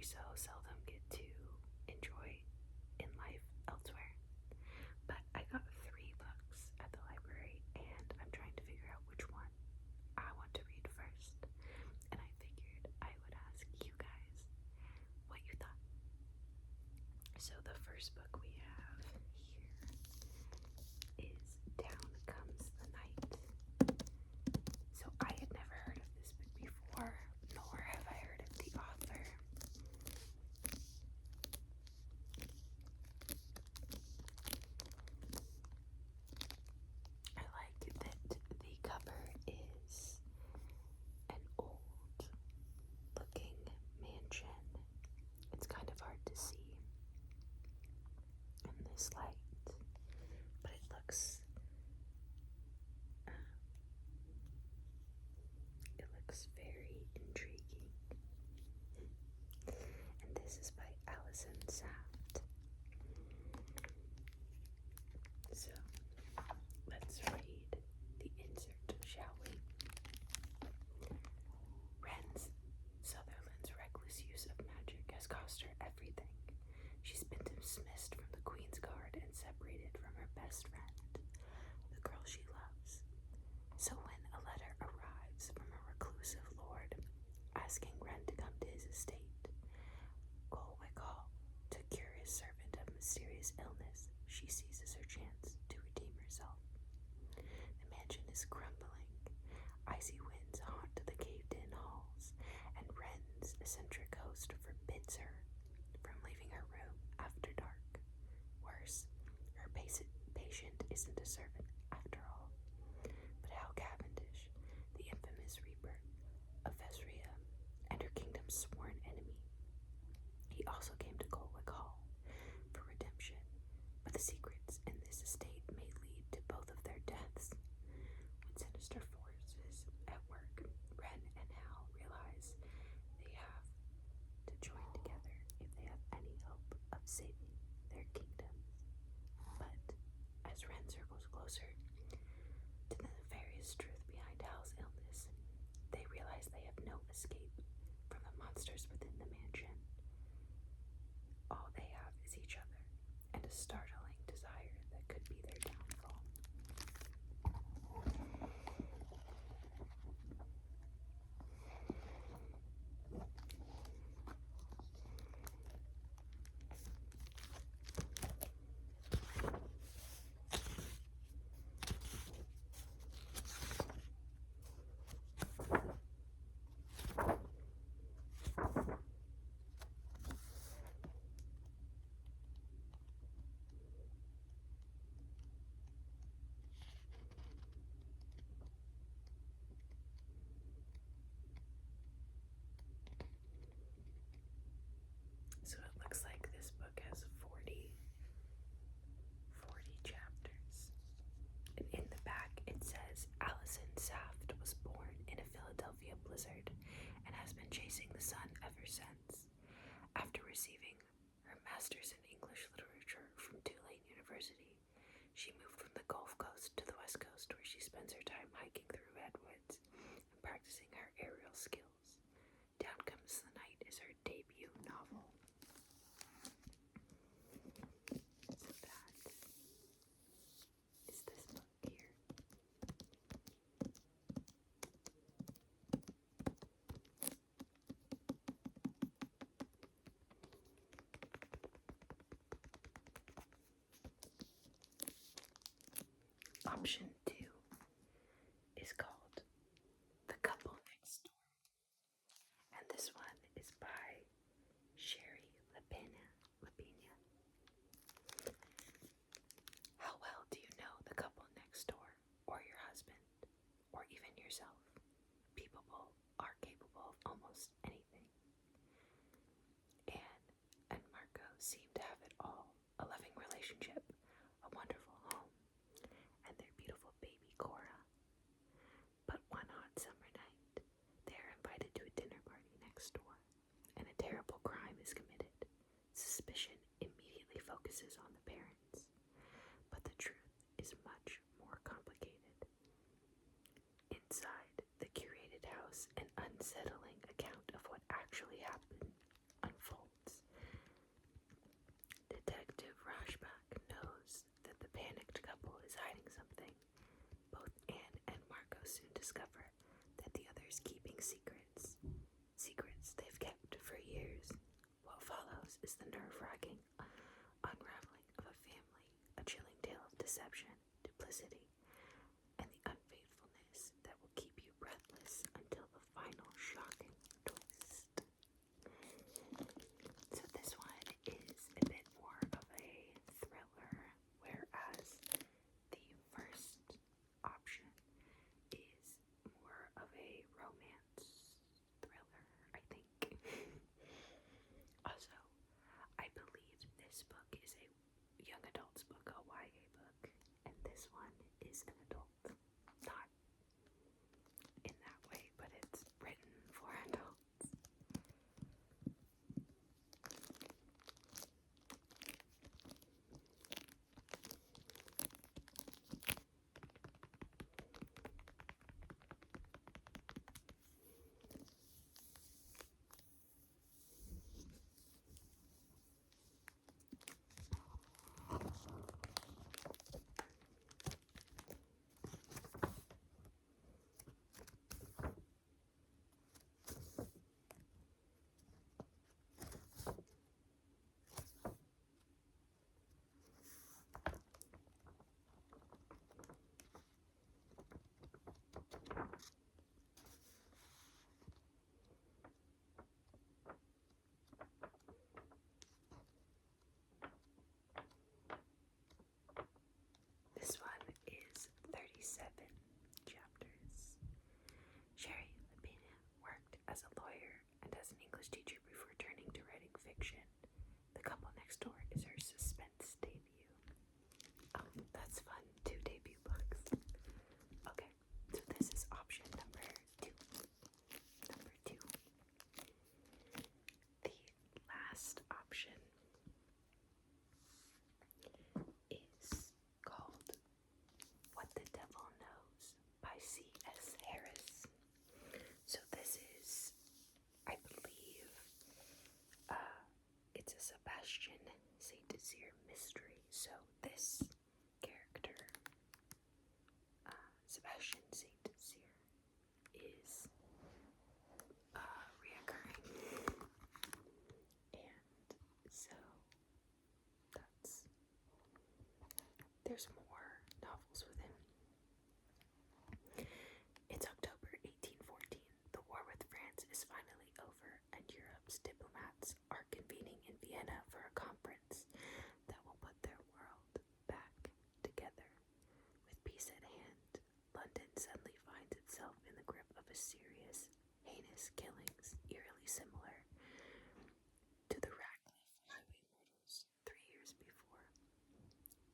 so seldom get to enjoy in life elsewhere. But I got 3 books at the library, and I'm trying to figure out which one I want to read first. And I figured I would ask you guys what you thought. So the first book we have here is Down Comes the Night. So I had never heard of this book before, nor have I heard of the author. I like that the cover is an old looking mansion. It's kind of hard to see in this light, but it looks very intriguing. And this is by Allison Saft. So let's read the insert, shall we? Sutherland's reckless use of magic has cost her everything. She's been dismissed from the Queen's Guard and separated from her best friend, the girl she loves. So when a letter arrives from a reclusive lord asking Wren to come to his estate, Colwick Hall, to cure his servant of mysterious illness, she seizes her chance to redeem herself. The mansion is crumbling. Icy winds haunt the caved-in halls, and Wren's eccentric host forbids her from leaving her room after dark. Worse, her patient isn't a servant after all, but Hal Cavendish, the infamous Reaper of Vesria, and her kingdom's sworn enemy. He also came to Colwick Hall for redemption, but the secrets in this estate may lead to both of their deaths. When sinister forces at work, Wren and Hal realize they have to join together if they have any hope of saving their kingdoms. But as Wren circles closer to the nefarious truth behind Hal's illness, they realize they have no escape from the monsters within the mansion. All they have is each other and a startling desire that could be their downfall. So it looks like this book has 40 chapters. And in the back it says, Allison Saft was born in a Philadelphia blizzard and has been chasing the sun ever since. After receiving her master's in English literature from Tulane University, she moved from the Gulf Coast to the West Coast, where she spends her time hiking through redwoods and practicing her aerial skills. Down Comes the Night is her debut novel. So that is this book here. Option 2 is called The Couple Next Door, and this one is by Sherry Lapena. How well do you know the couple next door, or your husband, or even yourself? People are capable of almost anything. Anne and Marco seem to have it all: a loving relationship, a wonderful home, and their beautiful baby soon discover that the other is keeping secrets they've kept for years. What follows is the nerve-wracking unraveling of a family, a chilling tale of deception, duplicity, and the unfaithfulness that will keep you breathless until the final shocking twist. So this one is a bit more of a thriller, whereas the first option is more of a romance thriller, I think. Also, I believe this book is a young adult's book, a YA book, and this one is an adult. Not in that way, but it's written for adults. This one is 37 chapters. Sherry Lapina worked as a lawyer and as an English teacher before turning to writing fiction. The Couple Next Door is her suspense debut. Oh, that's fun. 2 debut books. Okay, so this is option number 2. Number 2. The last option is called What the Devil Knows by C.S. Harris. So this is, I believe, it's a Sebastian St. Cyr mystery. So this character, Sebastian St. Cyr, is reoccurring. And so there's more novels with him. It's October 1814. The war with France is finally over, and Europe's diplomats are convening in Vienna for a conference that will put their world back together. With peace at hand, London suddenly finds itself in the grip of a serious, heinous killings eerily similar to the Radcliffe highway murders 3 years before.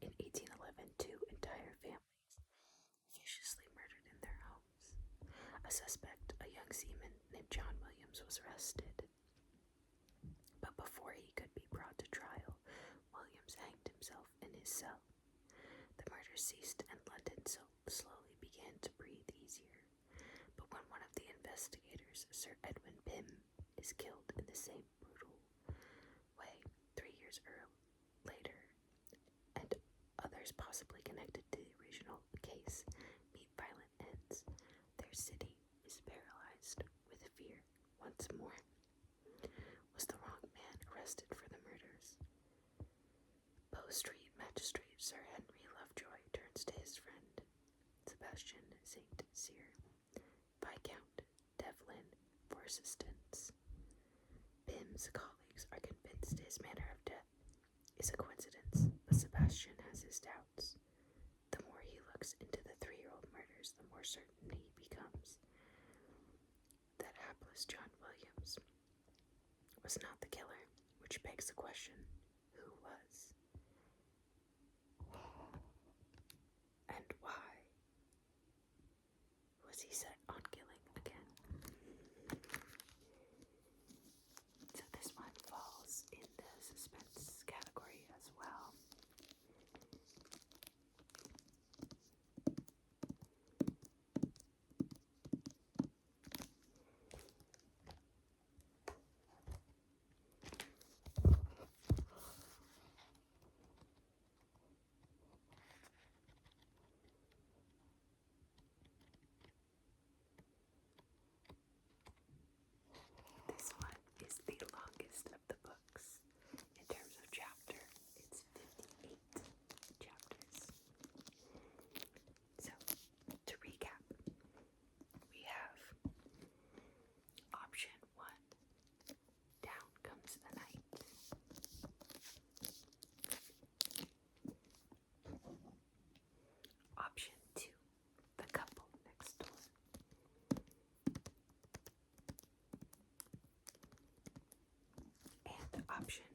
In 1811, 2 entire families viciously murdered in their homes. A suspect, a young seaman named John Williams, was arrested. But before he could be brought to trial, Williams hanged himself in his cell. The murder ceased and London slowly began to breathe easier. But when one of the investigators, Sir Edwin Pym, is killed in the same brutal way 3 years later, and others possibly connected to the original case meet violent ends, their city is paralyzed with fear once more. Was the wrong man arrested for the murders? Bow Street Magistrate Sir Henry Lovejoy turns to his friend, Sebastian St. Cyr, Viscount Devlin, for assistance. Pym's colleagues are convinced his manner of death is a coincidence, but Sebastian has his doubts. The more he looks into the 3-year-old murders, the more certain he becomes that hapless John Williams was not the killer, which begs the question, who was? And why was he set on killing again? So this one falls in the suspense category as well. option